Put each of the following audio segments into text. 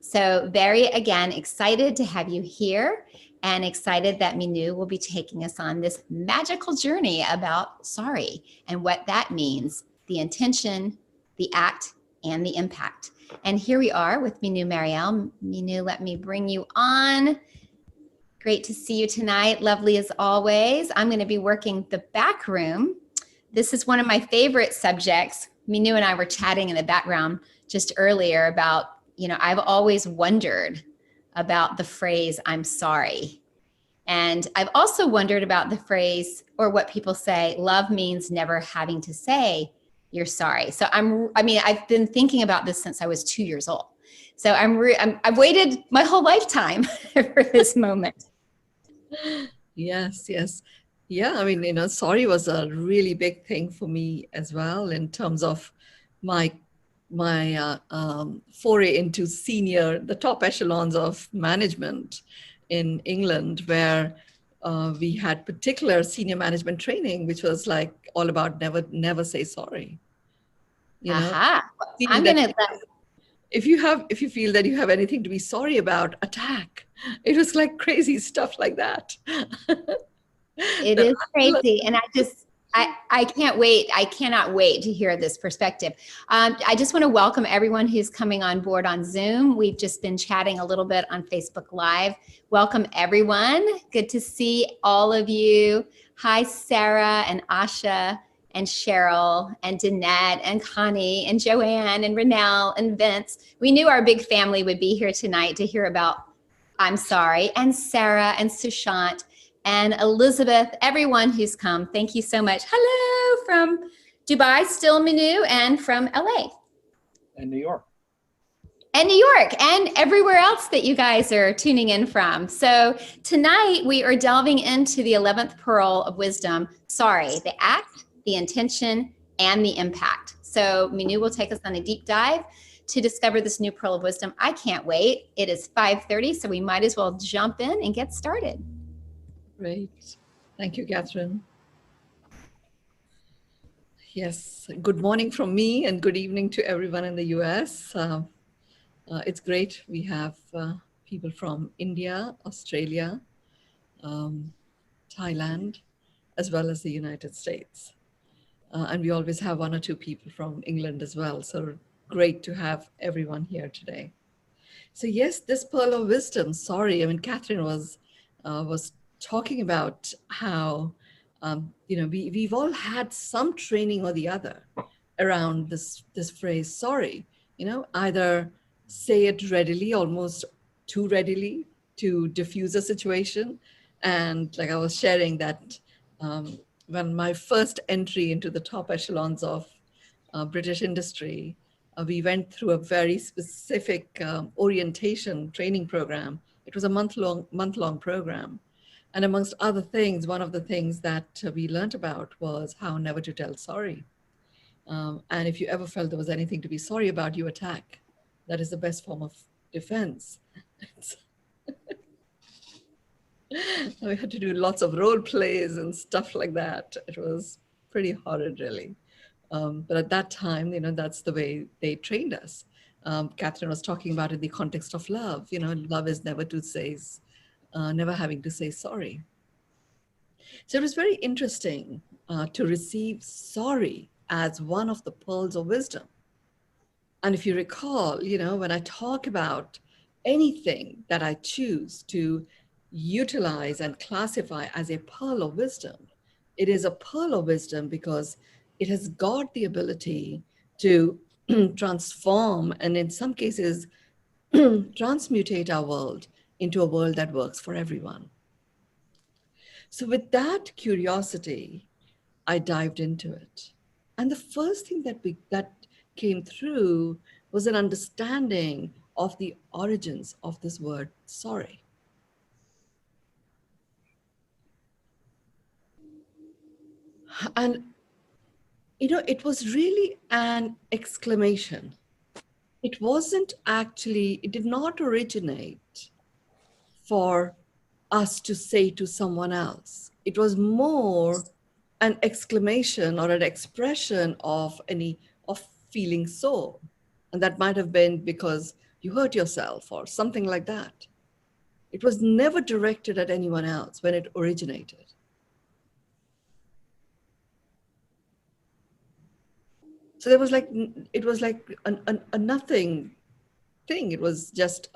So very, again, excited to have you here and excited that Mynoo will be taking us on this magical journey about sorry and what that means, the intention, the act, and the impact. And here we are with Mynoo Maryel. Mynoo, let me bring you on. Great to see you tonight. Lovely as always. I'm going to be working the back room. This is one of my favorite subjects. Mynoo and I were chatting in the background just earlier about, I've always wondered about the phrase, I'm sorry. And I've also wondered about the phrase, or what people say, love means never having to say you're sorry. So I've been thinking about this since I was 2 years old. So I've waited my whole lifetime for this moment. Yes. Yeah, I mean, sorry was a really big thing for me as well in terms of my foray into the top echelons of management in England, where we had particular senior management training, which was like all about never say sorry. Aha. If you feel that you have anything to be sorry about, attack. It was like crazy stuff like that. It is crazy. And I can't wait. I cannot wait to hear this perspective. I just want to welcome everyone who's coming on board on Zoom. We've just been chatting a little bit on Facebook Live. Welcome, everyone. Good to see all of you. Hi, Sarah and Asha and Cheryl and Danette and Connie and Joanne and Renelle and Vince. We knew our big family would be here tonight to hear about I'm sorry, and Sarah and Sushant and Elizabeth, everyone who's come. Thank you so much. Hello from Dubai, still Mynoo, and from LA. And New York. And New York, and everywhere else that you guys are tuning in from. So tonight we are delving into the 11th pearl of wisdom. Sorry, the act, the intention, and the impact. So Mynoo will take us on a deep dive to discover this new pearl of wisdom. I can't wait. It is 5:30, so we might as well jump in and get started. Great. Thank you, Catherine. Yes, good morning from me and good evening to everyone in the US. It's great. We have people from India, Australia, Thailand, as well as the United States. And we always have one or two people from England as well. So great to have everyone here today. So yes, this pearl of wisdom, sorry, I mean, Catherine was talking about how, we've all had some training or the other around this phrase, sorry, either say it readily, almost too readily to diffuse a situation. And like I was sharing that when my first entry into the top echelons of British industry, we went through a very specific orientation training program. It was a month-long program. And amongst other things, one of the things that we learned about was how never to tell sorry. And if you ever felt there was anything to be sorry about, you attack. That is the best form of defense. We had to do lots of role plays and stuff like that. It was pretty horrid, really. But at that time, that's the way they trained us. Catherine was talking about in the context of love. Love is never having to say sorry. So it was very interesting to receive sorry as one of the pearls of wisdom. And if you recall, when I talk about anything that I choose to utilize and classify as a pearl of wisdom, it is a pearl of wisdom because it has got the ability to transform and in some cases transmutate our world into a world that works for everyone. So with that curiosity, I dived into it. And the first thing that came through was an understanding of the origins of this word, sorry. And, it was really an exclamation. It did not originate for us to say to someone else. It was more an exclamation or an expression of feeling so. And that might have been because, you hurt yourself or something like that. It was never directed at anyone else when it originated. So there was like, it was like a nothing thing. It was just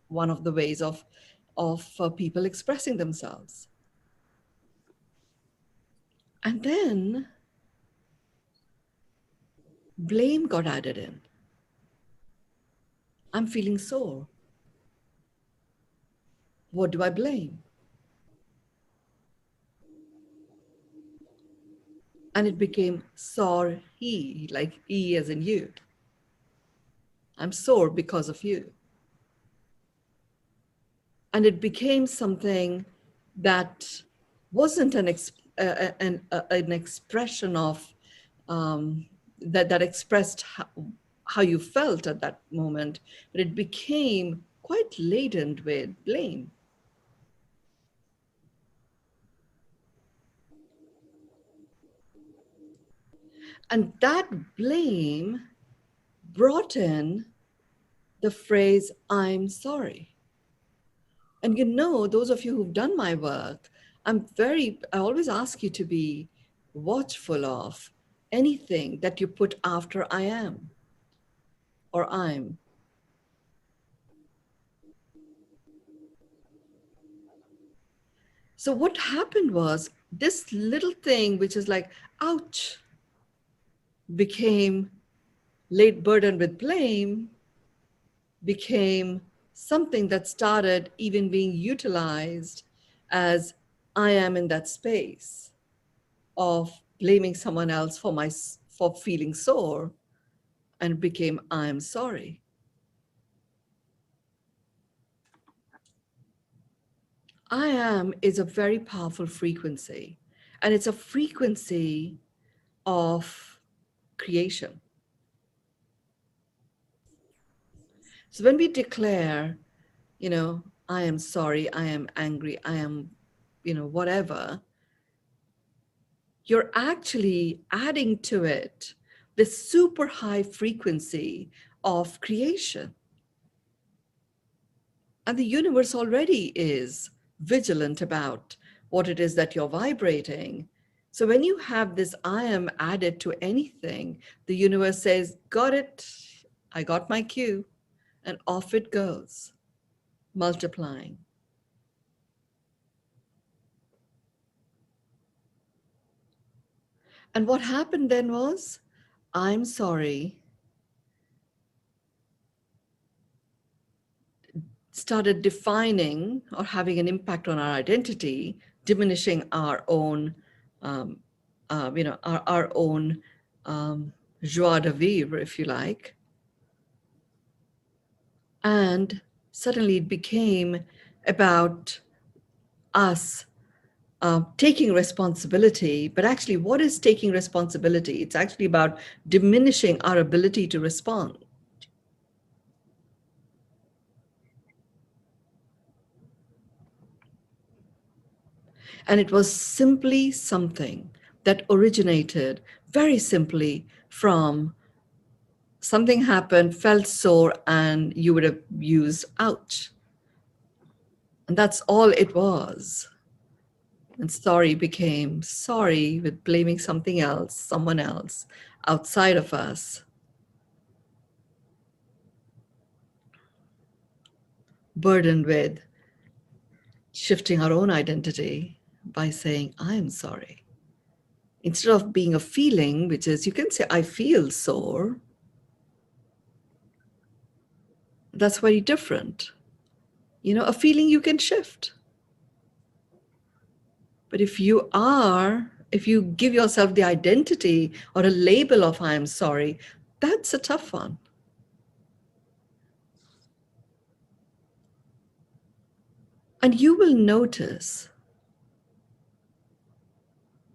one of the ways of people expressing themselves. And then blame got added in. I'm feeling sore. What do I blame? And it became sore he, like E as in you. I'm sore because of you. And it became something that wasn't an expression of that expressed how you felt at that moment, but it became quite laden with blame. And that blame brought in the phrase, I'm sorry. And you know, those of you who've done my work, I always ask you to be watchful of anything that you put after I am or I'm. So what happened was this little thing, which is like, ouch, became laid burden with blame, became something that started even being utilized as I am in that space of blaming someone else for feeling sore, and became I'm sorry. I am is a very powerful frequency, and it's a frequency of creation. So when we declare, I am sorry, I am angry, I am, whatever, you're actually adding to it this super high frequency of creation. And the universe already is vigilant about what it is that you're vibrating. So when you have this I am added to anything, the universe says, got it, I got my cue, and off it goes, multiplying. And what happened then was, I'm sorry, started defining or having an impact on our identity, diminishing our own, our own joie de vivre, if you like. And suddenly it became about us taking responsibility. But actually, what is taking responsibility? It's actually about diminishing our ability to respond. And it was simply something that originated very simply from something happened, felt sore, and you would have used ouch. And that's all it was. And sorry became sorry with blaming something else, someone else outside of us. Burdened with shifting our own identity by saying, I'm sorry. Instead of being a feeling, which is, you can say, I feel sore. That's very different. A feeling you can shift. But if you give yourself the identity or a label of I'm sorry, that's a tough one. And you will notice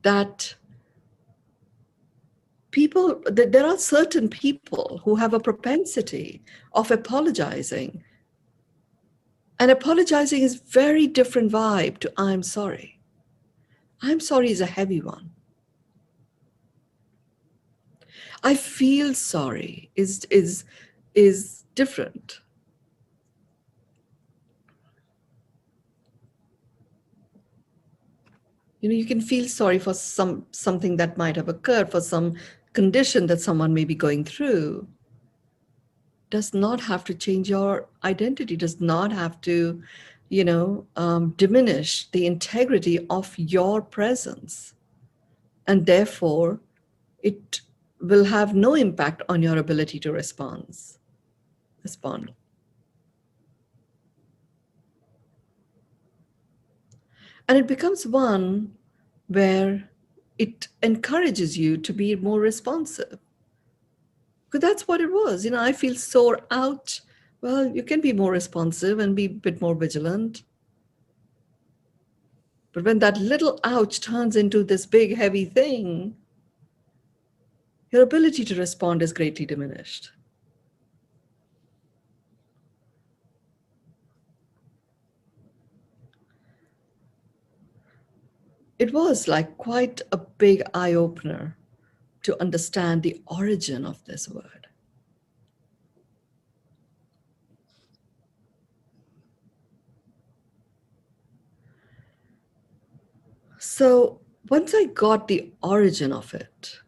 that there are certain people who have a propensity of apologizing. And apologizing is very different vibe to I'm sorry. I'm sorry is a heavy one. I feel sorry is different. You can feel sorry for something that might have occurred, for some condition that someone may be going through. Does not have to change your identity, does not have to, diminish the integrity of your presence. And therefore, it will have no impact on your ability to respond. And it becomes one where it encourages you to be more responsive. Because that's what it was. I feel sore out. Well, you can be more responsive and be a bit more vigilant. But when that little ouch turns into this big, heavy thing, your ability to respond is greatly diminished. It was like quite a big eye-opener to understand the origin of this word. So once I got the origin of it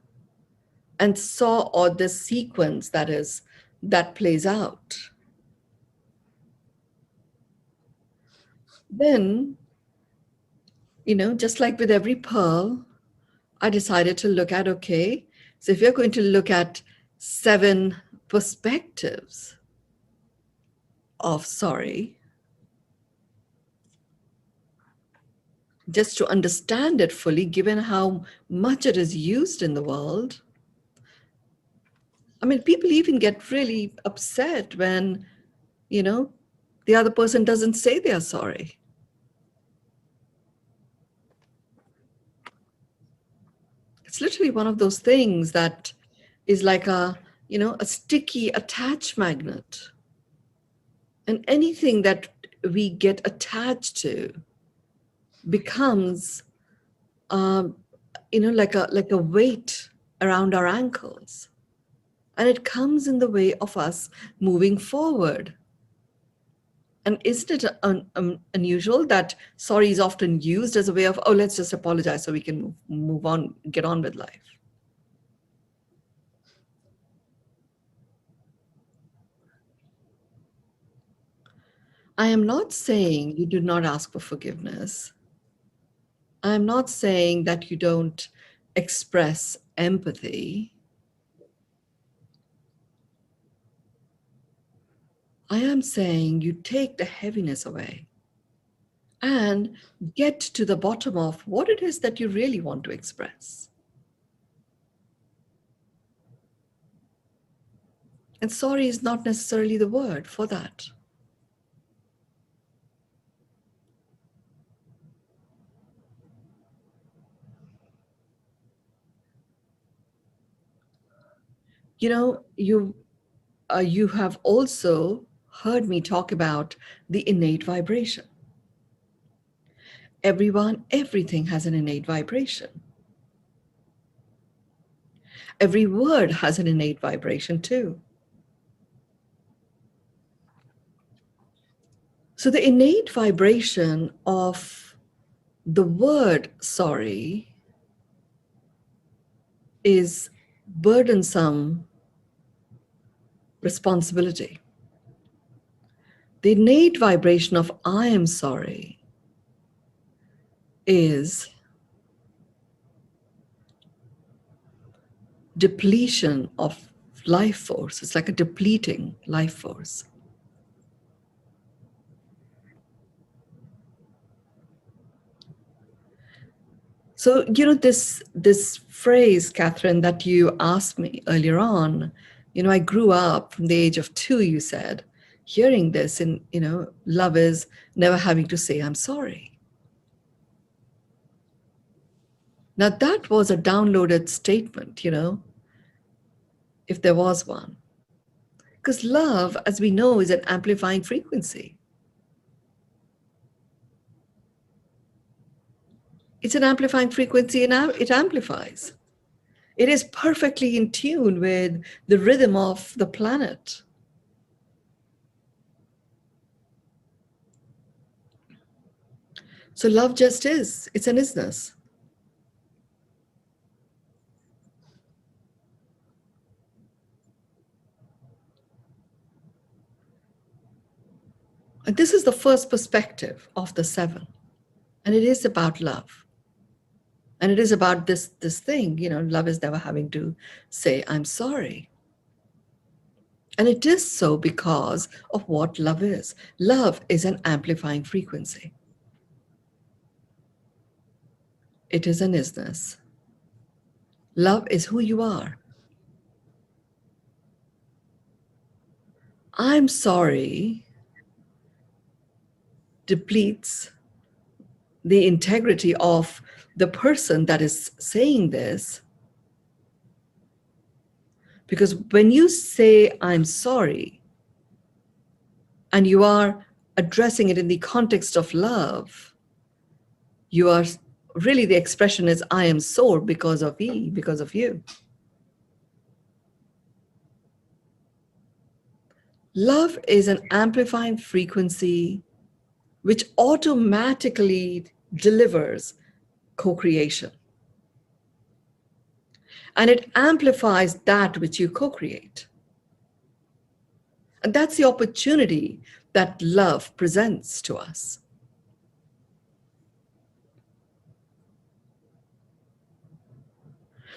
and saw all this sequence that plays out, then, just like with every pearl, I decided to look at, okay, so if you're going to look at 7 perspectives of sorry, just to understand it fully, given how much it is used in the world. I mean, people even get really upset when, the other person doesn't say they're sorry. It's literally one of those things that is like a sticky attach magnet. And anything that we get attached to becomes, like a weight around our ankles. And it comes in the way of us moving forward. And isn't it unusual that sorry is often used as a way of, oh, let's just apologize so we can move on, get on with life. I am not saying you do not ask for forgiveness. I am not saying that you don't express empathy. I am saying you take the heaviness away and get to the bottom of what it is that you really want to express. And sorry is not necessarily the word for that. You have also heard me talk about the innate vibration. Everything has an innate vibration. Every word has an innate vibration too. So the innate vibration of the word sorry is burdensome responsibility. The innate vibration of I am sorry is depletion of life force. It's like a depleting life force. So, this phrase, Catherine, that you asked me earlier on, I grew up from the age of 2, you said, hearing this, and, love is never having to say, I'm sorry. Now, that was a downloaded statement, if there was one. Because love, as we know, is an amplifying frequency. It's an amplifying frequency and it amplifies. It is perfectly in tune with the rhythm of the planet. So love just is. It's an isness. And this is the first perspective of the 7. And it is about love. And it is about this thing, love is never having to say, I'm sorry. And it is so because of what love is. Love is an amplifying frequency. It is an isness. Love is who you are. I'm sorry depletes the integrity of the person that is saying this. Because when you say, I'm sorry, and you are addressing it in the context of love, you are really, the expression is, I am sore because of because of you. Love is an amplifying frequency which automatically delivers co-creation. And it amplifies that which you co-create. And that's the opportunity that love presents to us.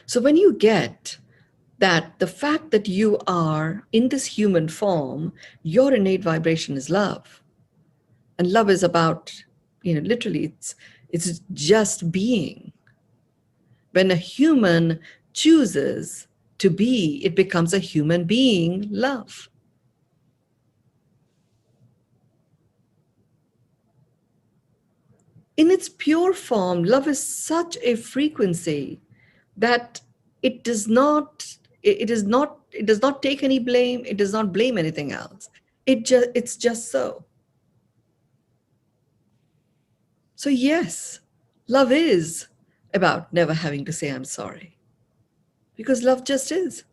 So when you get that the fact that you are in this human form, your innate vibration is love. And love is about, literally, it's just being. When a human chooses to be, it becomes a human being, love. In its pure form, love is such a frequency that it does not take any blame. It does not blame anything else. It's just so. So yes, love is about never having to say I'm sorry, because love just is.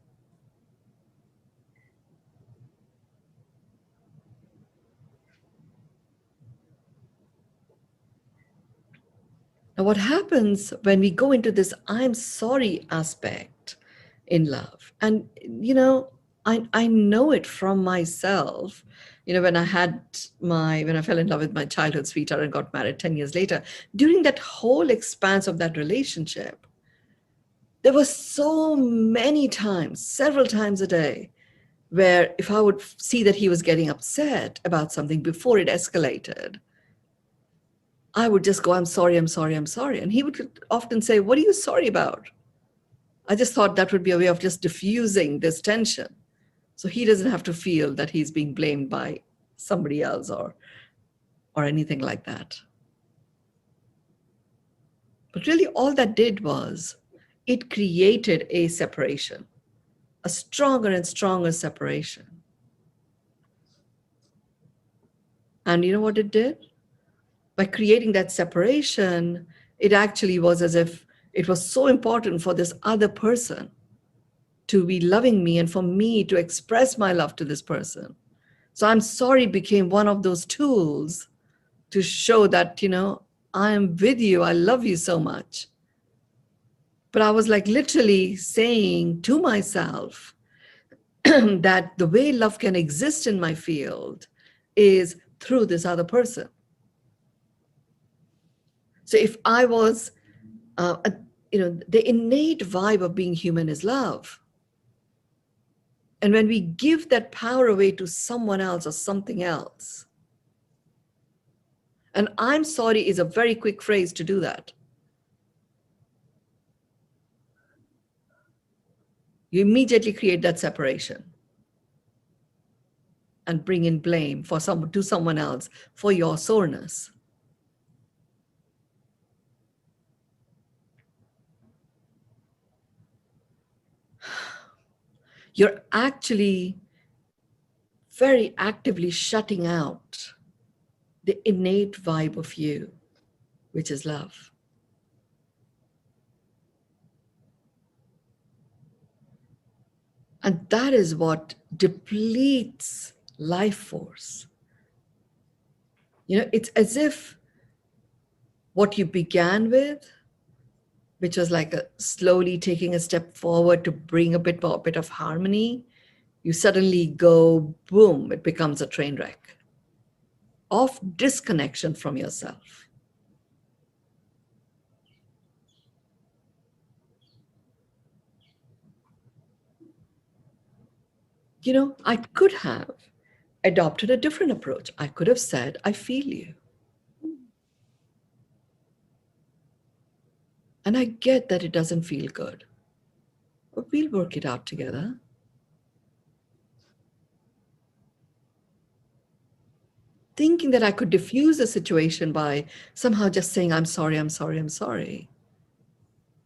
Now, what happens when we go into this I'm sorry aspect in love? And, I know it from myself. When I fell in love with my childhood sweetheart and got married 10 years later, during that whole expanse of that relationship, there were so many times, several times a day, where if I would see that he was getting upset about something before it escalated, I would just go, I'm sorry, I'm sorry, I'm sorry. And he would often say, what are you sorry about? I just thought that would be a way of just diffusing this tension. So he doesn't have to feel that he's being blamed by somebody else or anything like that. But really all that did was it created a separation, a stronger and stronger separation. And you know what it did? By creating that separation, it actually was as if it was so important for this other person to be loving me and for me to express my love to this person. So I'm sorry became one of those tools to show that, I am with you, I love you so much. But I was like literally saying to myself that the way love can exist in my field is through this other person. So if I was, the innate vibe of being human is love. And when we give that power away to someone else or something else, and I'm sorry is a very quick phrase to do that. You immediately create that separation and bring in blame to someone else for your soreness. You're actually very actively shutting out the innate vibe of you, which is love. And that is what depletes life force. It's as if what you began with, which was like slowly taking a step forward to bring a bit of harmony, you suddenly go, boom, it becomes a train wreck. of disconnection from yourself. You know, I could have adopted a different approach. I could have said, I feel you. And I get that it doesn't feel good, but we'll work it out together. Thinking that I could diffuse the situation by somehow just saying, I'm sorry, I'm sorry, I'm sorry.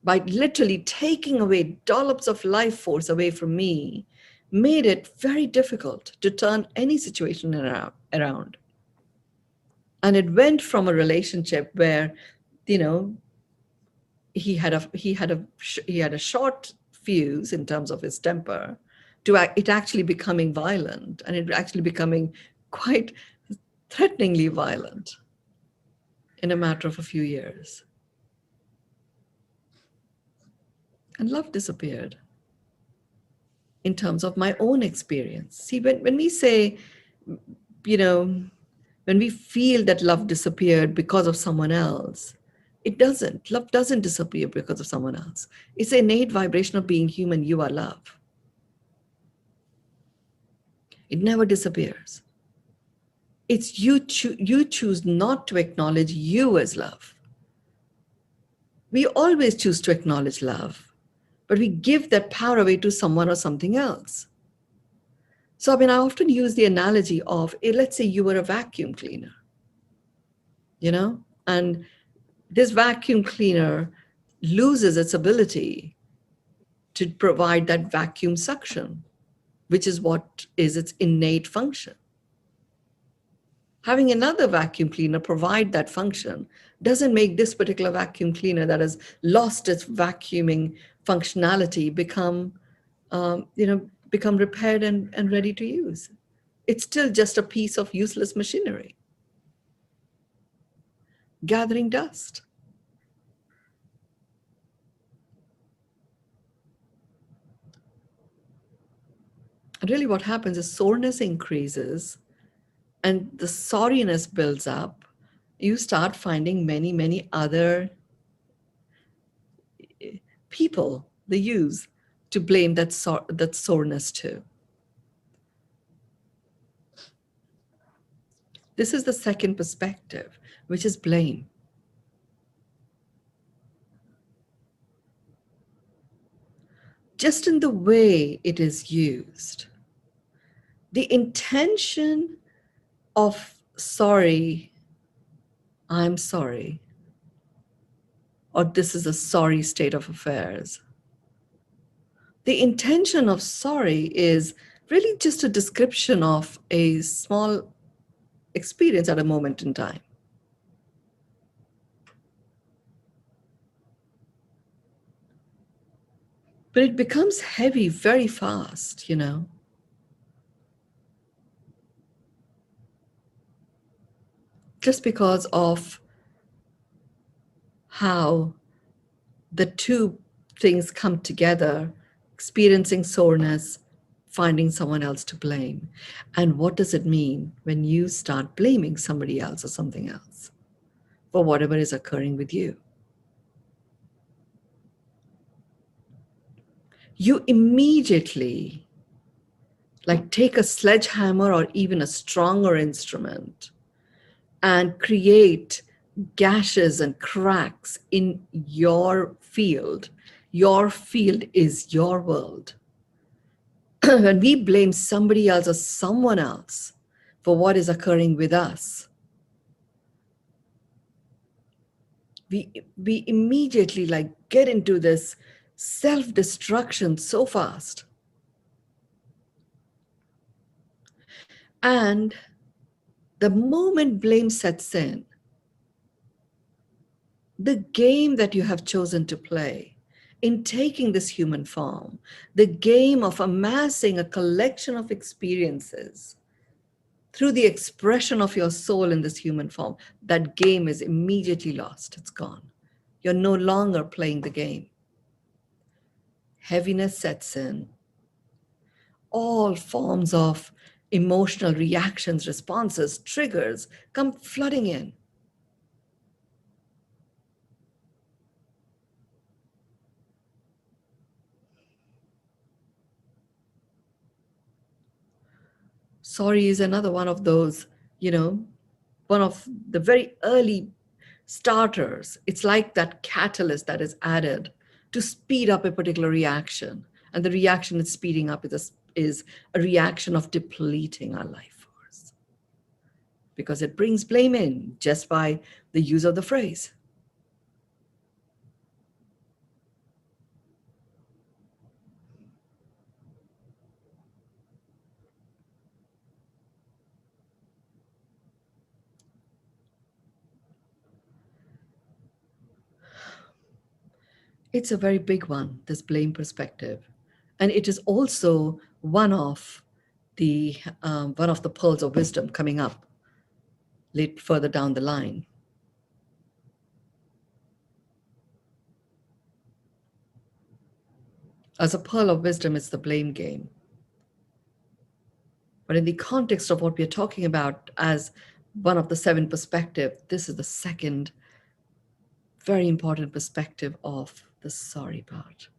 By literally taking away dollops of life force away from me, made it very difficult to turn any situation around. And it went from a relationship where, you know, he had a short fuse in terms of his temper, to it actually becoming violent, and it actually becoming quite threateningly violent in a matter of a few years. And love disappeared in terms of my own experience. See, when we say, you know, when we feel that love disappeared because of someone else, it doesn't. Love doesn't disappear because of someone else. It's an innate vibration of being human. You are love. It never disappears. It's you choose not to acknowledge you as love. We always choose to acknowledge love, but we give that power away to someone or something else. So, I mean, I often use the analogy of, let's say you were a vacuum cleaner, you know, and this vacuum cleaner loses its ability to provide that vacuum suction, which is what is its innate function. Having another vacuum cleaner provide that function doesn't make this particular vacuum cleaner that has lost its vacuuming functionality become repaired and ready to use. It's still just a piece of useless machinery, gathering dust. And really what happens is soreness increases and the sorriness builds up. You start finding many, many other people they use to blame that soreness to. This is the second perspective, which is blame. Just in the way it is used, the intention of sorry, I'm sorry, or this is a sorry state of affairs. The intention of sorry is really just a description of a small experience at a moment in time. But it becomes heavy very fast, you know. Just because of how the two things come together, experiencing soreness, finding someone else to blame. And what does it mean when you start blaming somebody else or something else for whatever is occurring with you? You immediately take a sledgehammer or even a stronger instrument and create gashes and cracks in your field. Your field is your world. When we blame somebody else or someone else for what is occurring with us, we immediately get into this self-destruction so fast. And the moment blame sets in, the game that you have chosen to play in taking this human form, the game of amassing a collection of experiences through the expression of your soul in this human form, that game is immediately lost. It's gone. You're no longer playing the game. Heaviness sets in. All forms of emotional reactions, responses, triggers come flooding in. Sorry is another one of those, one of the very early starters. It's like that catalyst that is added to speed up a particular reaction. And the reaction it's speeding up is a reaction of depleting our life force. Because it brings blame in just by the use of the phrase. It's a very big one, this blame perspective. And it is also one of the pearls of wisdom coming up further down the line. As a pearl of wisdom, it's the blame game. But in the context of what we're talking about as one of the 7 perspectives, this is the second very important perspective of the sorry part.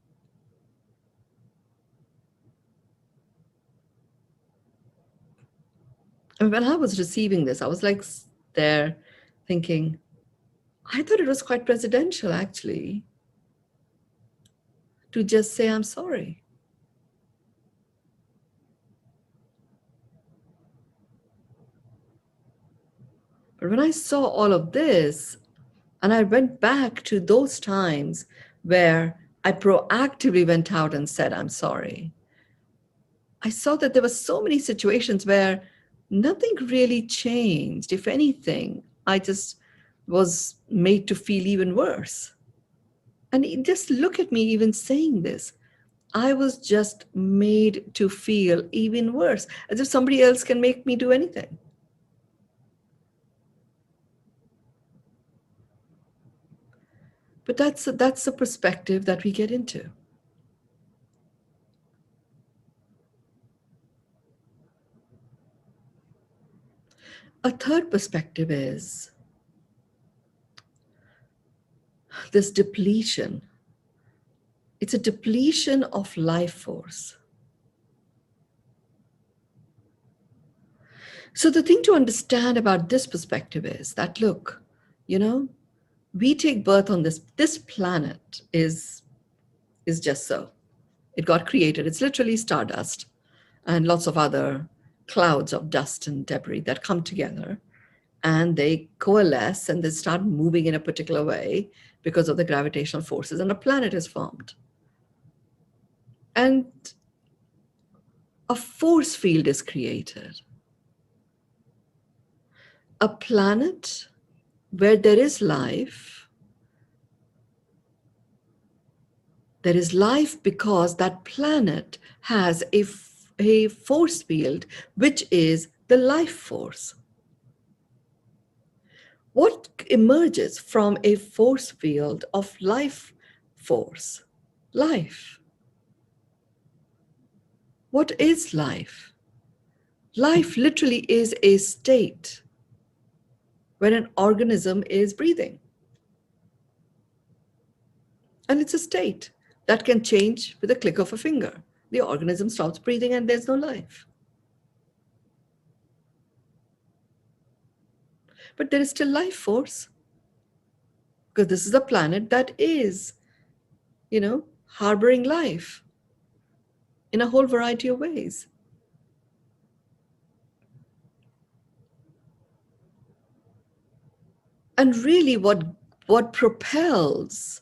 And when I was receiving this, I was like there thinking, I thought it was quite presidential actually to just say, I'm sorry. But when I saw all of this, and I went back to those times where I proactively went out and said, I'm sorry, I saw that there were so many situations where nothing really changed. If anything, I just was made to feel even worse. And just look at me even saying this. I was just made to feel even worse, as if somebody else can make me do anything. But that's the perspective that we get into. A third perspective is this depletion. It's a depletion of life force. So the thing to understand about this perspective is that, look, we take birth on this planet is just so. It got created. It's literally stardust and lots of other clouds of dust and debris that come together, and they coalesce and they start moving in a particular way because of the gravitational forces, and a planet is formed. And a force field is created. A planet where there is life because that planet has a force field, which is the life force. What emerges from a force field of life force? Life. What is life? Life literally is a state when an organism is breathing. And it's a state that can change with a click of a finger. The organism stops breathing and there's no life. But there is still life force, because this is a planet that is, harboring life in a whole variety of ways. And really what propels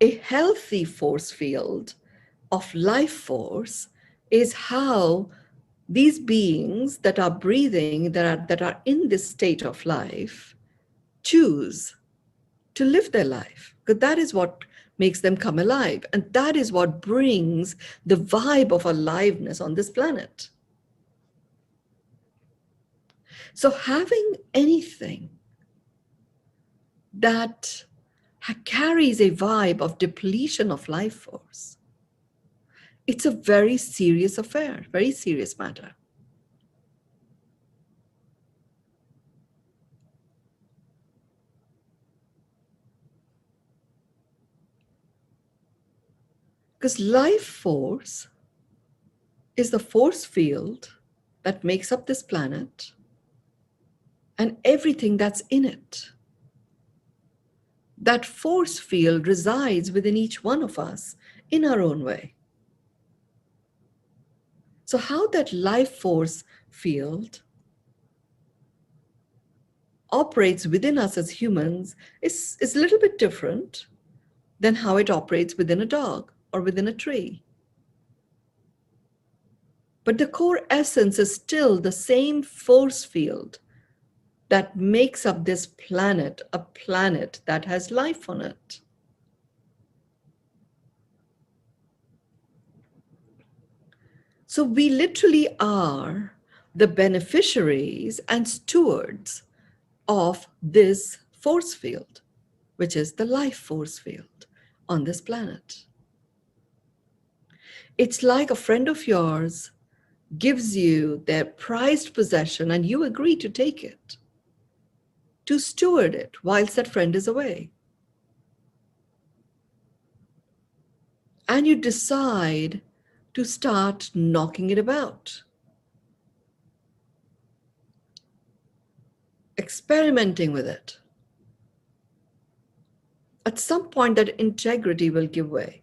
a healthy force field of life force is how these beings that are breathing, that are in this state of life, choose to live their life. Because that is what makes them come alive. And that is what brings the vibe of aliveness on this planet. So having anything that carries a vibe of depletion of life force, it's a very serious affair, very serious matter. Because life force is the force field that makes up this planet and everything that's in it. That force field resides within each one of us in our own way. So how that life force field operates within us as humans is a little bit different than how it operates within a dog or within a tree. But the core essence is still the same force field that makes up this planet, a planet that has life on it. So we literally are the beneficiaries and stewards of this force field, which is the life force field on this planet. It's like a friend of yours gives you their prized possession and you agree to take it, to steward it whilst that friend is away. And you decide to start knocking it about, experimenting with it. At some point, that integrity will give way.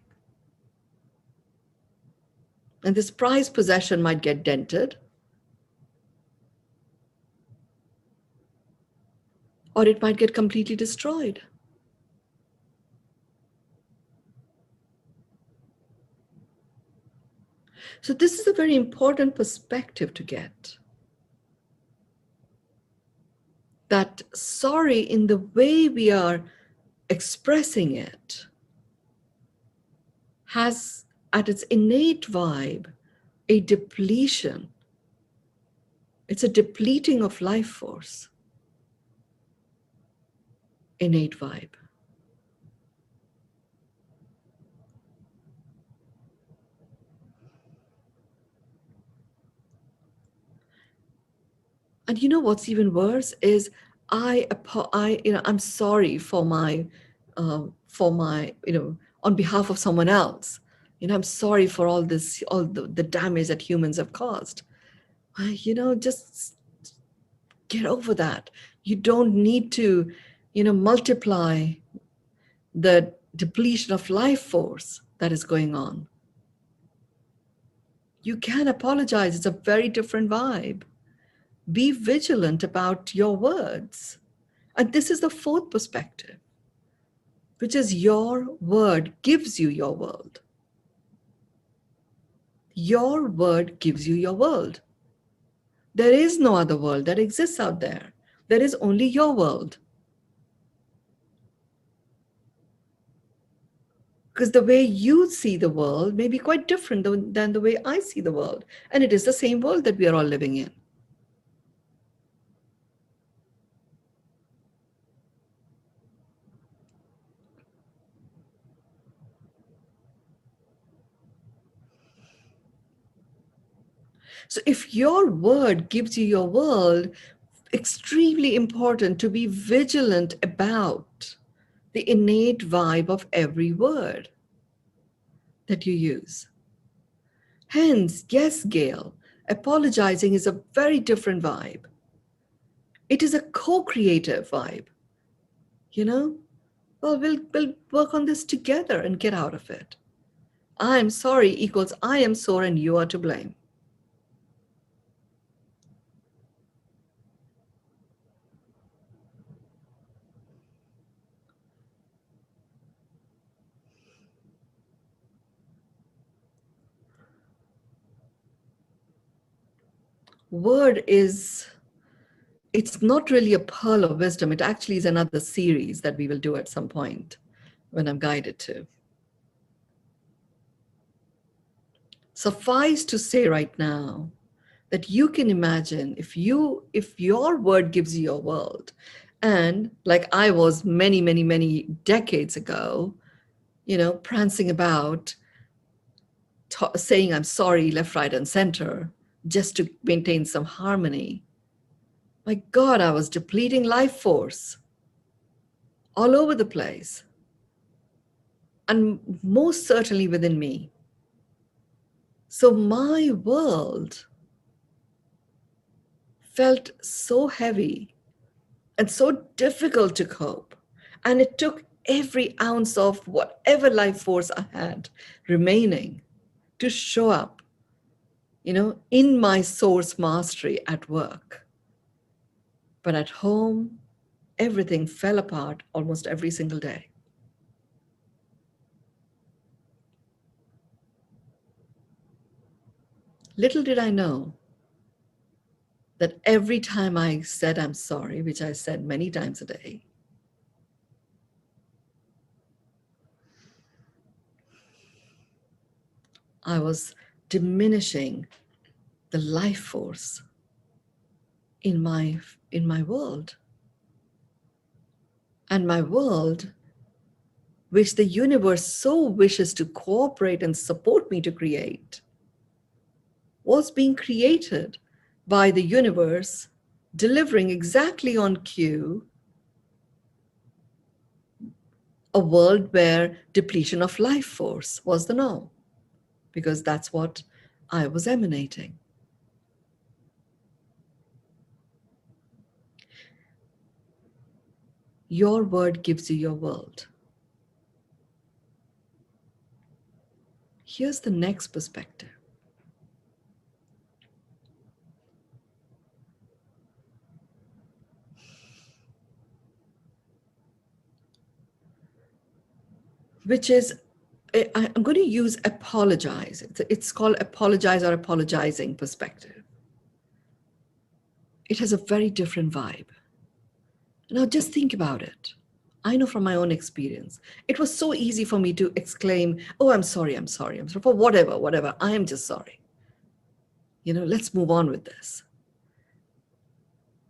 And this prized possession might get dented, or it might get completely destroyed. So this is a very important perspective to get. That sorry, in the way we are expressing it, has at its innate vibe a depletion. It's a depleting of life force. Innate vibe. And you know what's even worse is I'm sorry for my, on behalf of someone else. I'm sorry for all the damage that humans have caused. Just get over that. You don't need to, multiply the depletion of life force that is going on. You can apologize. It's a very different vibe. Be vigilant about your words. And this is the fourth perspective, which is your word gives you your world. Your word gives you your world. There is no other world that exists out there. There is only your world. Because the way you see the world may be quite different than the way I see the world. And it is the same world that we are all living in. So if your word gives you your world, extremely important to be vigilant about the innate vibe of every word that you use. Hence, yes, Gail, apologizing is a very different vibe. It is a co-creative vibe. Well, we'll work on this together and get out of it. I'm sorry equals I am sore and you are to blame. Word it's not really a pearl of wisdom. It actually is another series that we will do at some point when I'm guided to. Suffice to say right now that you can imagine if your word gives you your world, and like I was many, many, many decades ago, prancing about, saying I'm sorry left, right, and center just to maintain some harmony. My God, I was depleting life force all over the place. And most certainly within me. So my world felt so heavy and so difficult to cope. And it took every ounce of whatever life force I had remaining to show up, in my source mastery at work. But at home, everything fell apart almost every single day. Little did I know that every time I said I'm sorry, which I said many times a day, I was diminishing the life force in my world. And my world, which the universe so wishes to cooperate and support me to create, was being created by the universe delivering exactly on cue a world where depletion of life force was the norm, because that's what I was emanating. Your word gives you your world. Here's the next perspective. Which is, I'm going to use apologize. It's called apologize or apologizing perspective. It has a very different vibe. Now just think about it. I know from my own experience, it was so easy for me to exclaim, oh, I'm sorry, I'm sorry, I'm sorry, for whatever, I am just sorry. Let's move on with this.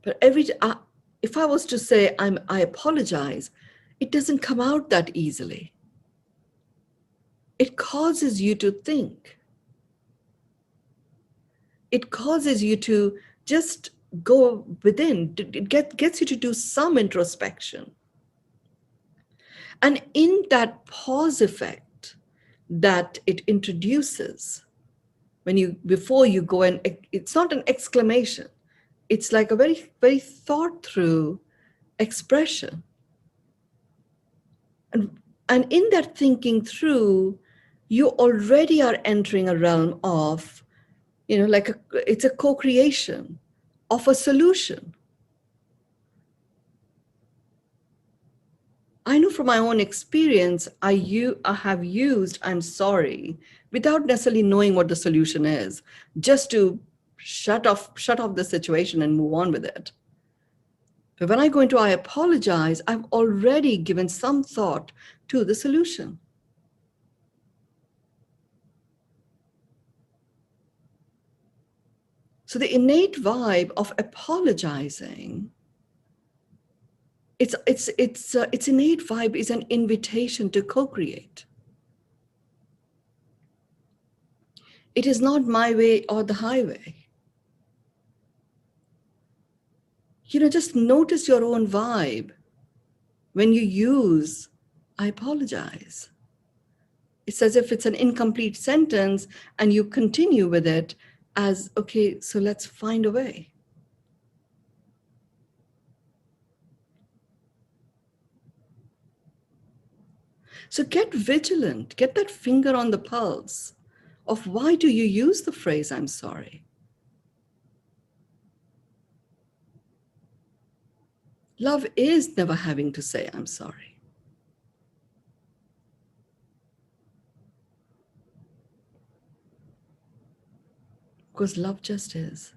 But if I was to say I apologize, it doesn't come out that easily. It causes you to think. It causes you to just go within. It gets you to do some introspection. And in that pause effect that it introduces, before you go, and it's not an exclamation, it's like a very, very thought through expression. And in that thinking through, you already are entering a realm of, it's a co-creation of a solution. I know from my own experience, I have used I'm sorry without necessarily knowing what the solution is, just to shut off the situation and move on with it. But when I go into I apologize, I've already given some thought to the solution. So the innate vibe of apologizing, its innate vibe is an invitation to co-create. It is not my way or the highway. Just notice your own vibe when you use I apologize. It's as if it's an incomplete sentence and you continue with it as, okay, so let's find a way. So get vigilant, get that finger on the pulse of why do you use the phrase I'm sorry? Love is never having to say I'm sorry. Because love just is.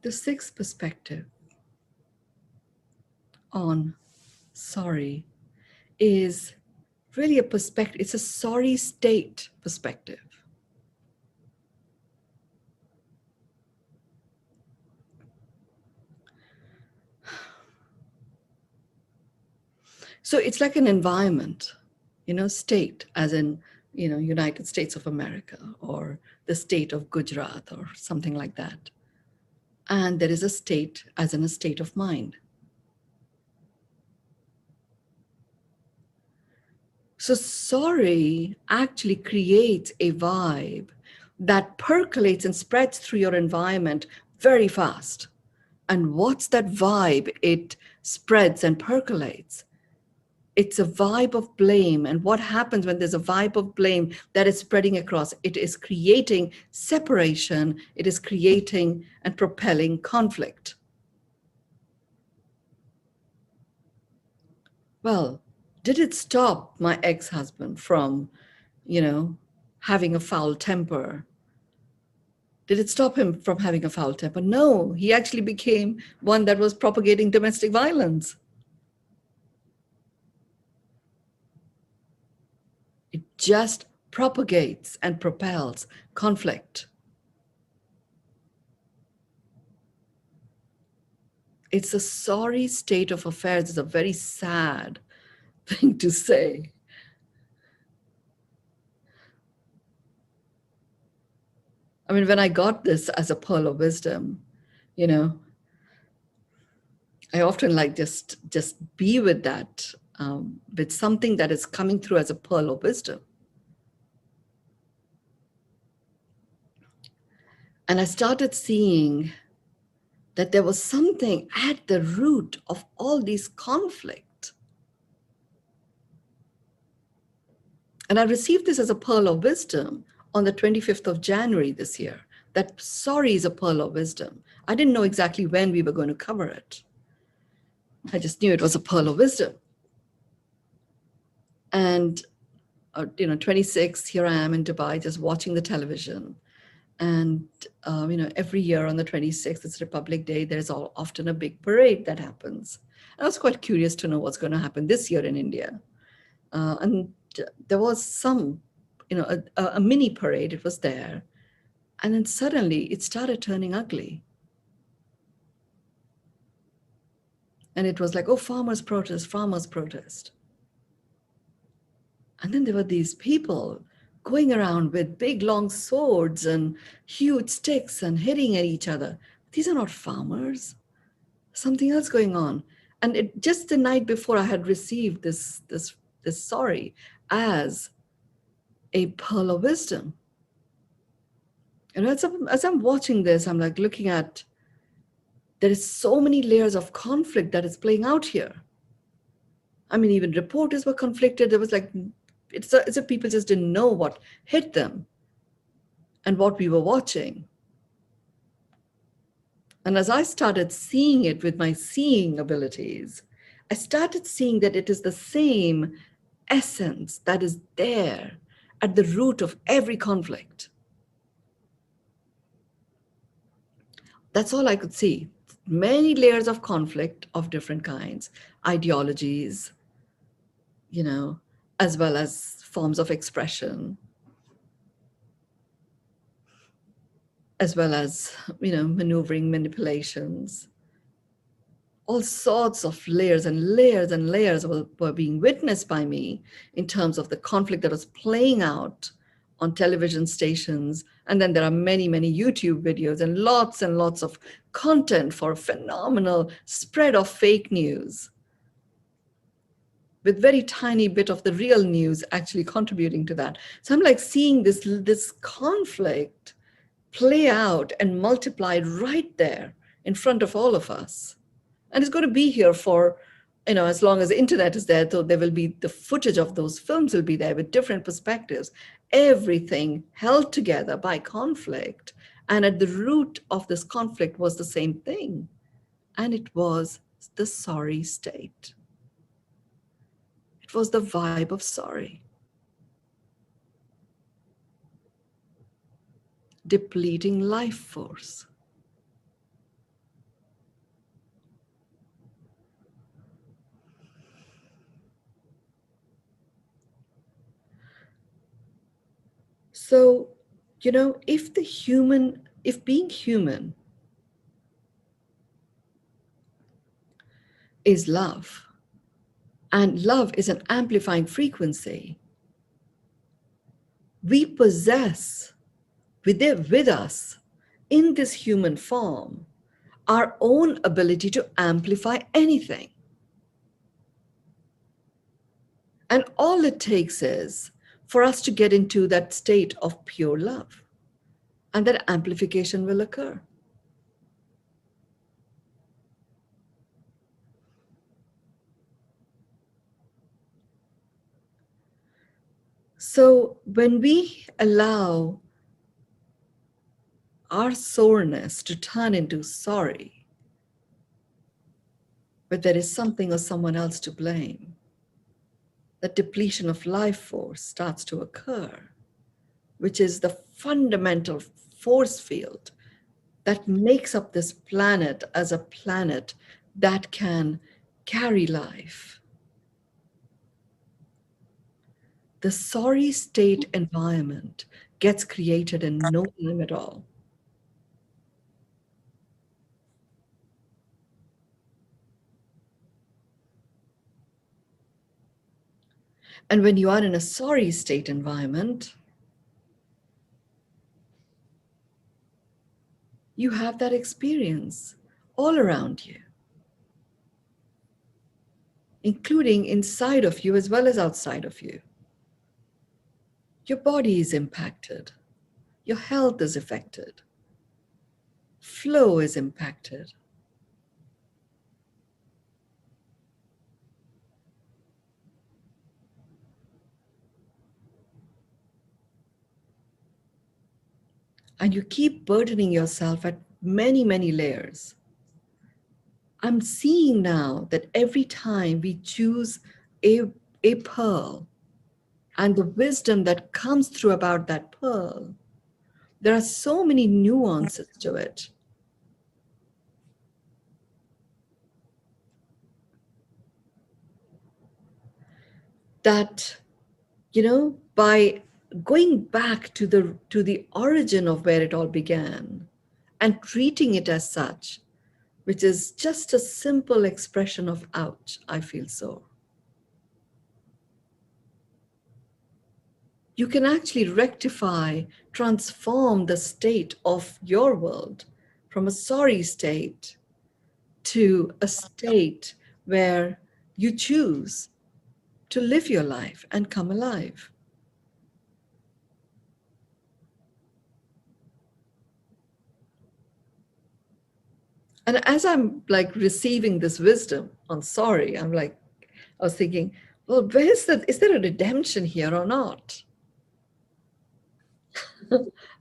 The sixth perspective on sorry is really a perspective. It's a sorry state perspective. So it's like an environment, state, as in, United States of America or the state of Gujarat or something like that. And there is a state, as in a state of mind. So sorry actually creates a vibe that percolates and spreads through your environment very fast. And what's that vibe? It spreads and percolates. It's a vibe of blame. And what happens when there's a vibe of blame that is spreading across? It is creating separation. It is creating and propelling conflict. Well, did it stop my ex-husband from, having a foul temper? Did it stop him from having a foul temper? No, he actually became one that was propagating domestic violence. It just propagates and propels conflict. It's a sorry state of affairs. It's a very sad thing to say. I mean, when I got this as a pearl of wisdom, I often like just be with that, with something that is coming through as a pearl of wisdom. And I started seeing that there was something at the root of all these conflict. And I received this as a pearl of wisdom on the 25th of January this year, that sorry is a pearl of wisdom. I didn't know exactly when we were going to cover it. I just knew it was a pearl of wisdom. And, 26, here I am in Dubai, just watching the television. And, every year on the 26th, it's Republic Day, there's often a big parade that happens. I was quite curious to know what's going to happen this year in India. And there was some, a mini parade, it was there. And then suddenly it started turning ugly. And it was like, oh, farmers protest, farmers protest. And then there were these people going around with big long swords and huge sticks and hitting at each other. These are not farmers. Something else going on. And just the night before, I had received this sorry as a pearl of wisdom. And as I'm watching this, I'm like looking at, there is so many layers of conflict that is playing out here. I mean, even reporters were conflicted. There was like, it's as if people just didn't know what hit them and what we were watching. And as I started seeing it with my seeing abilities, I started seeing that it is the same essence that is there at the root of every conflict. That's all I could see. Many layers of conflict of different kinds, ideologies, as well as forms of expression, as well as, maneuvering, manipulations. All sorts of layers and layers and layers were being witnessed by me in terms of the conflict that was playing out on television stations. And then there are many, many YouTube videos and lots of content for a phenomenal spread of fake news, with very tiny bit of the real news actually contributing to that. So I'm like seeing this conflict play out and multiply right there in front of all of us. And it's going to be here for, as long as the internet is there, so there will be the footage of those films will be there with different perspectives, everything held together by conflict. And at the root of this conflict was the same thing. And it was the sorry state. It was the vibe of sorry. Depleting life force. So, if being human is love, and love is an amplifying frequency, we possess with us in this human form our own ability to amplify anything. And all it takes is for us to get into that state of pure love, and that amplification will occur. So when we allow our soreness to turn into sorry, but there is something or someone else to blame, the depletion of life force starts to occur, which is the fundamental force field that makes up this planet as a planet that can carry life. The sorry state environment gets created in no time at all. And when you are in a sorry state environment, you have that experience all around you, including inside of you as well as outside of you. Your body is impacted. Your health is affected. Flow is impacted. And you keep burdening yourself at many, many layers. I'm seeing now that every time we choose a pearl and the wisdom that comes through about that pearl, there are so many nuances to it. That, by going back to the origin of where it all began and treating it as such, which is just a simple expression of ouch, I feel sore. You can actually rectify, transform the state of your world from a sorry state to a state where you choose to live your life and come alive. And as I'm like receiving this wisdom on sorry, I was thinking, well, is there a redemption here or not?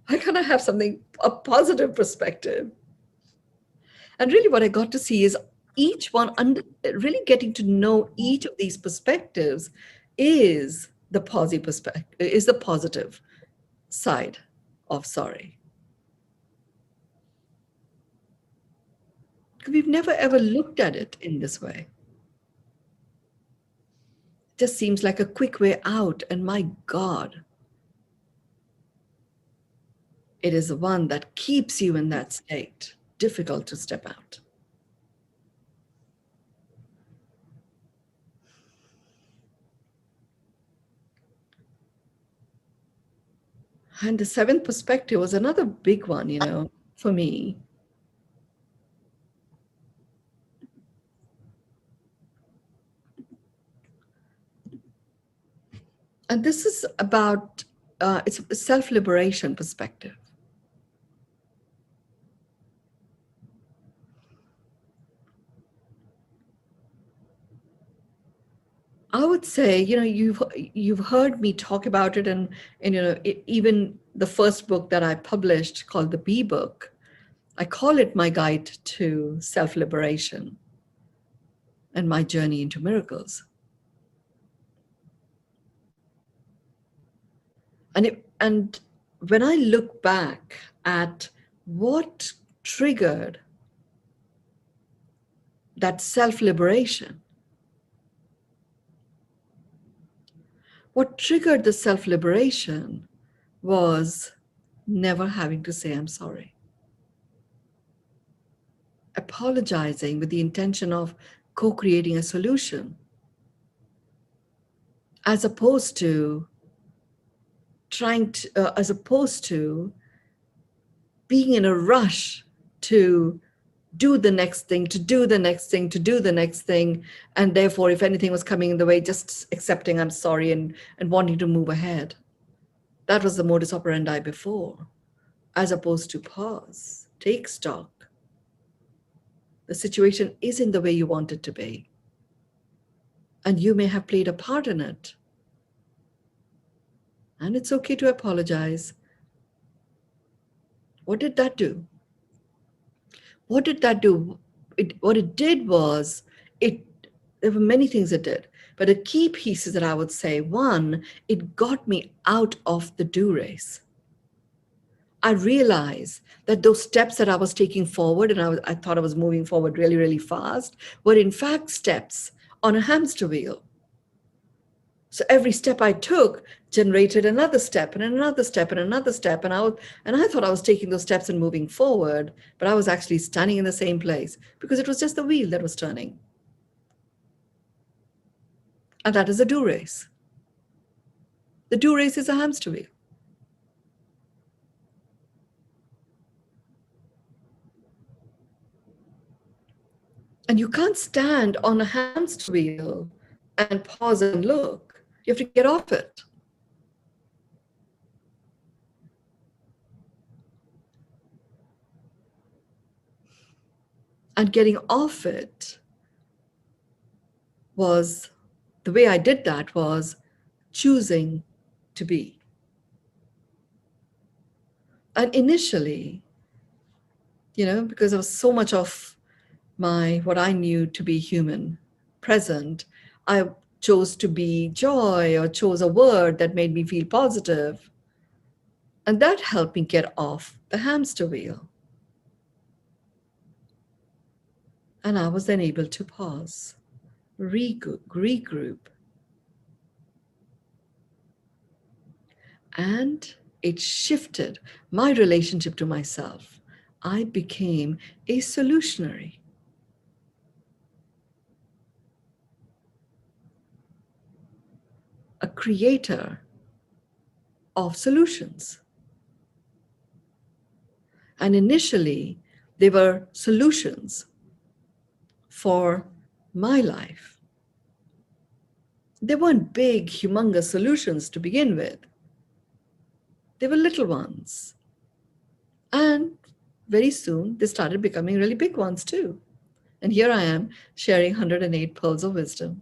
I kind of have a positive perspective. And really what I got to see is each one, really getting to know each of these perspectives is the positive side of sorry. We've never ever looked at it in this way. It just seems like a quick way out, and my God, it is the one that keeps you in that state, difficult to step out. And the seventh perspective was another big one, for me. And this is about, it's a self-liberation perspective. I would say, you've heard me talk about it, and even the first book that I published called the Bee Book, I call it my guide to self-liberation and my journey into miracles. And when I look back at what triggered that self-liberation, what triggered the self-liberation was never having to say I'm sorry. Apologizing with the intention of co-creating a solution, as opposed to being in a rush to do the next thing, to do the next thing, to do the next thing. And therefore, if anything was coming in the way, just accepting I'm sorry and wanting to move ahead. That was the modus operandi before, as opposed to pause, take stock. The situation isn't the way you want it to be. And you may have played a part in it. And it's okay to apologize. What did that do? What did that do? What it did was, there were many things it did, but the key pieces that I would say, one, it got me out of the do race. I realized that those steps that I was taking forward, and I thought I was moving forward really, really fast, were in fact steps on a hamster wheel. So every step I took generated another step and another step and another step. And I thought I was taking those steps and moving forward, but I was actually standing in the same place because it was just the wheel that was turning. And that is a do race. The do race is a hamster wheel. And you can't stand on a hamster wheel and pause and look. You have to get off it. And getting off it was, the way I did that was choosing to be. And initially, because there was so much of what I knew to be human present, I chose to be joy or chose a word that made me feel positive. And that helped me get off the hamster wheel. And I was then able to pause, regroup. And it shifted my relationship to myself. I became a solutionary. A creator of solutions. And initially, they were solutions for my life. They weren't big, humongous solutions to begin with. They were little ones. And very soon, they started becoming really big ones too. And here I am sharing 108 pearls of wisdom.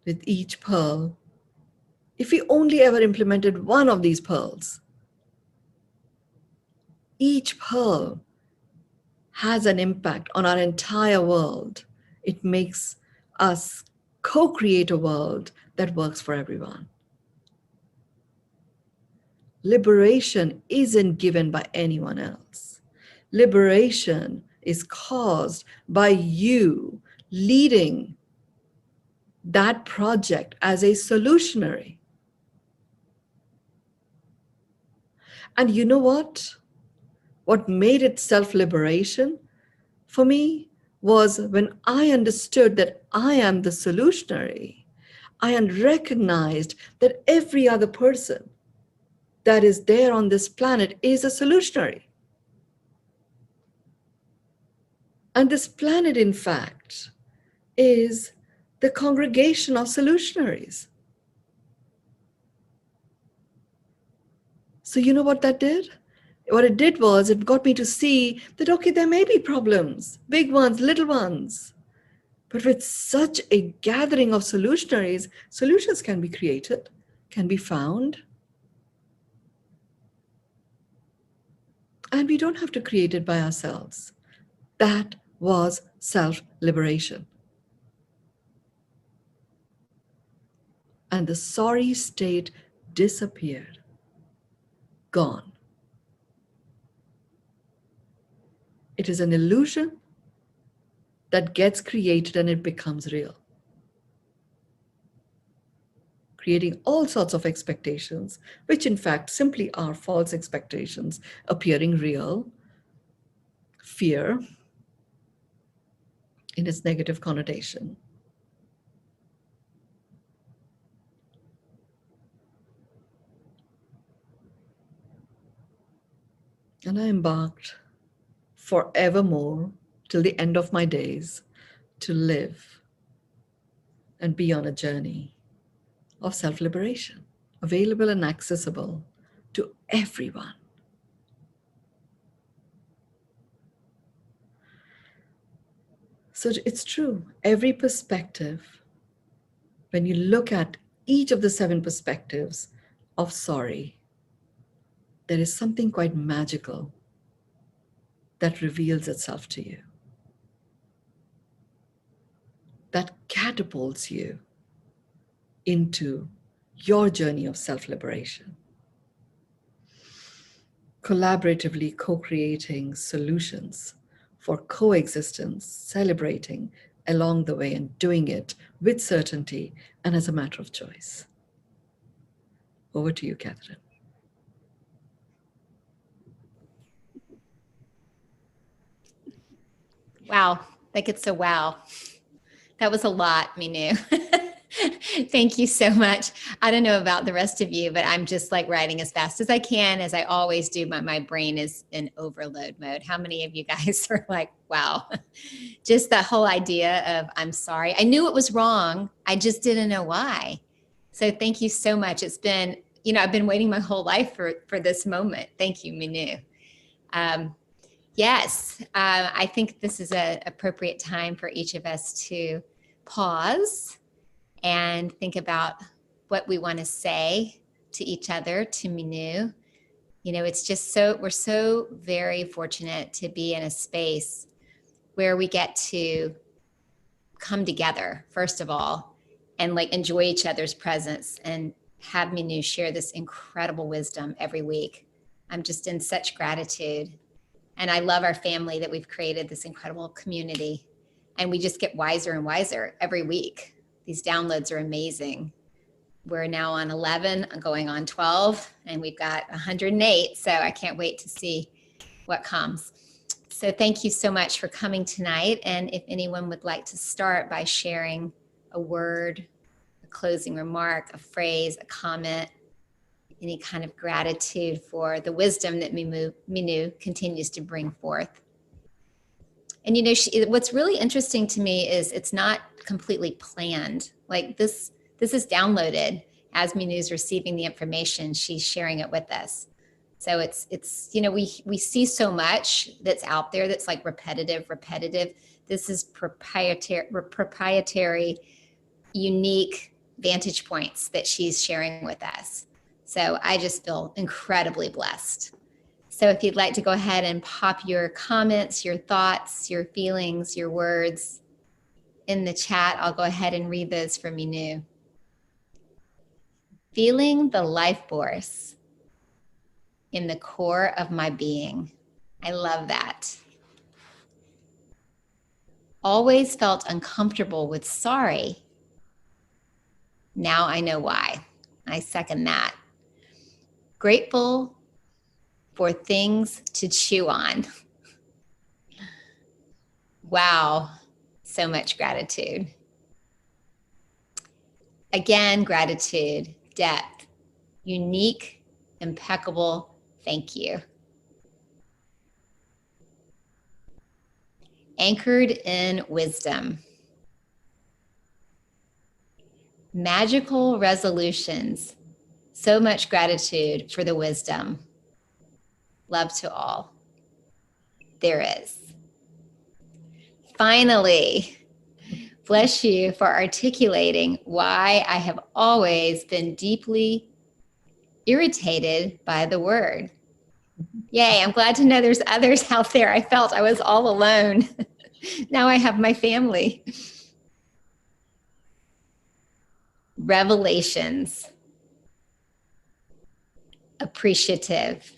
With each pearl, if we only ever implemented one of these pearls, each pearl has an impact on our entire world. It makes us co-create a world that works for everyone. Liberation isn't given by anyone else. Liberation is caused by you leading that project as a solutionary. And you know what? What made it self-liberation for me was when I understood that I am the solutionary. I recognized that every other person that is there on this planet is a solutionary. And this planet, in fact, is the congregation of solutionaries. So you know what that did? What it did was it got me to see that, okay, there may be problems, big ones, little ones. But with such a gathering of solutionaries, solutions can be created, can be found. And we don't have to create it by ourselves. That was self-liberation. And the sorry state disappeared, gone. It is an illusion that gets created and it becomes real. Creating all sorts of expectations, which in fact simply are false expectations, appearing real. Fear in its negative connotation. And I embarked forevermore till the end of my days to live and be on a journey of self-liberation, available and accessible to everyone. So it's true, every perspective, when you look at each of the 7 perspectives of sorry, there is something quite magical that reveals itself to you, that catapults you into your journey of self-liberation, collaboratively co-creating solutions for coexistence, celebrating along the way and doing it with certainty and as a matter of choice. Over to you, Catherine. Wow, that gets a wow. That was a lot, Mynoo. Thank you so much. I don't know about the rest of you, but I'm just like writing as fast as I can, as I always do. My brain is in overload mode. How many of you guys are like, wow, just that whole idea of I'm sorry. I knew it was wrong. I just didn't know why. So thank you so much. It's been, I've been waiting my whole life for this moment. Thank you, Mynoo. Yes, I think this is an appropriate time for each of us to pause and think about what we want to say to each other, to Mynoo. It's just we're so very fortunate to be in a space where we get to come together, first of all, and like enjoy each other's presence and have Mynoo share this incredible wisdom every week. I'm just in such gratitude. And I love our family that we've created this incredible community. And we just get wiser and wiser every week. These downloads are amazing. We're now on 11, going on 12, and we've got 108. So I can't wait to see what comes. So thank you so much for coming tonight. And if anyone would like to start by sharing a word, a closing remark, a phrase, a comment, any kind of gratitude for the wisdom that Mynoo continues to bring forth. And what's really interesting to me is it's not completely planned. Like this is downloaded as Mynoo's receiving the information, she's sharing it with us. So it's we see so much that's out there that's like repetitive. This is proprietary, unique vantage points that she's sharing with us. So I just feel incredibly blessed. So if you'd like to go ahead and pop your comments, your thoughts, your feelings, your words in the chat, I'll go ahead and read those for Mynoo. Feeling the life force in the core of my being. I love that. Always felt uncomfortable with sorry. Now I know why. I second that. Grateful for things to chew on. Wow, so much gratitude. Again, gratitude, depth, unique, impeccable, thank you. Anchored in wisdom. Magical resolutions. So much gratitude for the wisdom. Love to all. There is. Finally, bless you for articulating why I have always been deeply irritated by the word. Yay, I'm glad to know there's others out there. I felt I was all alone. Now I have my family. Revelations. Appreciative.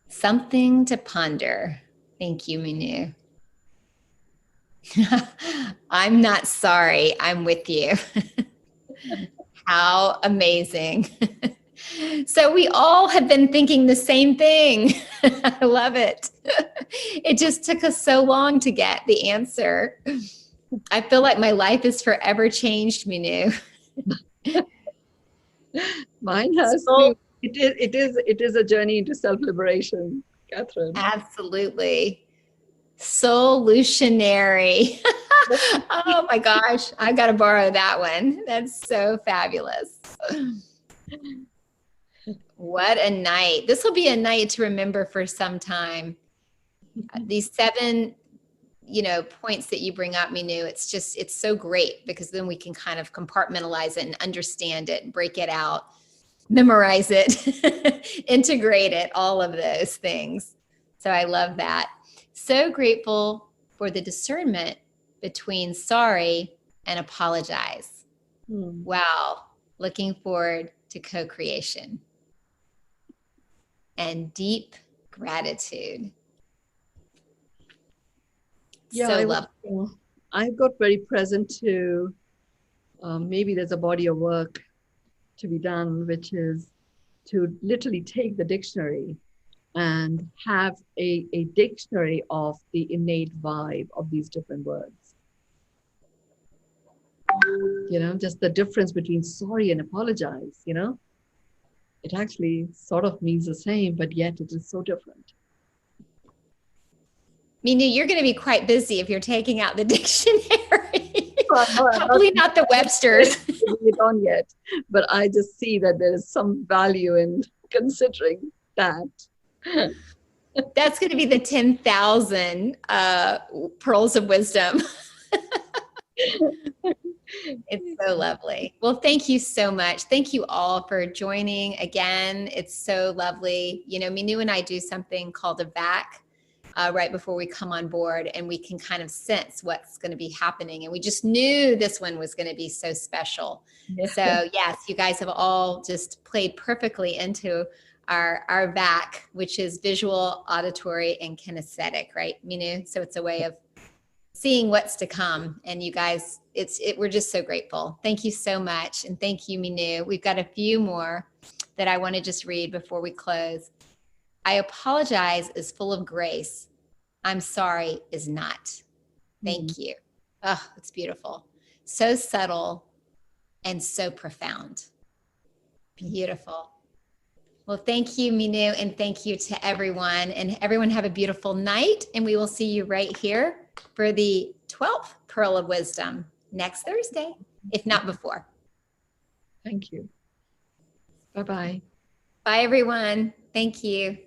Something to ponder. Thank you, Mynoo. I'm not sorry. I'm with you. How amazing. So we all have been thinking the same thing. I love it. It just took us so long to get the answer. I feel like my life is forever changed, Mynoo. Mine has too. It is a journey into self-liberation, Catherine. Absolutely. Solutionary. Oh my gosh, I got to borrow that one. That's so fabulous. What a night. This will be a night to remember for some time. These 7, points that you bring up, Mynoo, it's so great because then we can kind of compartmentalize it and understand it and break it out, memorize it, integrate it, all of those things. So I love that. So grateful for the discernment between sorry and apologize. Wow. Looking forward to co-creation and deep gratitude. Yeah, So I got very present to maybe there's a body of work to be done, which is to literally take the dictionary and have a dictionary of the innate vibe of these different words. Just the difference between sorry and apologize, it actually sort of means the same, but yet it is so different. Mynoo, you're going to be quite busy if you're taking out the dictionary. Probably not the Webster's. It on yet, but I just see that there is some value in considering that. That's going to be the 10,000 pearls of wisdom. It's so lovely. Well, thank you so much. Thank you all for joining again. It's so lovely. Mynoo and I do something called a VAC right before we come on board, and we can kind of sense what's going to be happening. And we just knew this one was going to be so special. Yeah. So yes, you guys have all just played perfectly into our VAC, which is visual, auditory, and kinesthetic, right, Mynoo? So it's a way of seeing what's to come. And you guys, we're just so grateful. Thank you so much. And thank you, Mynoo. We've got a few more that I want to just read before we close. I apologize is full of grace. I'm sorry is not. Thank you. Oh, it's beautiful. So subtle and so profound. Beautiful. Well, thank you, Mynoo, and thank you to everyone. And everyone have a beautiful night. And we will see you right here for the 12th Pearl of Wisdom next Thursday, if not before. Thank you. Bye-bye. Bye, everyone. Thank you.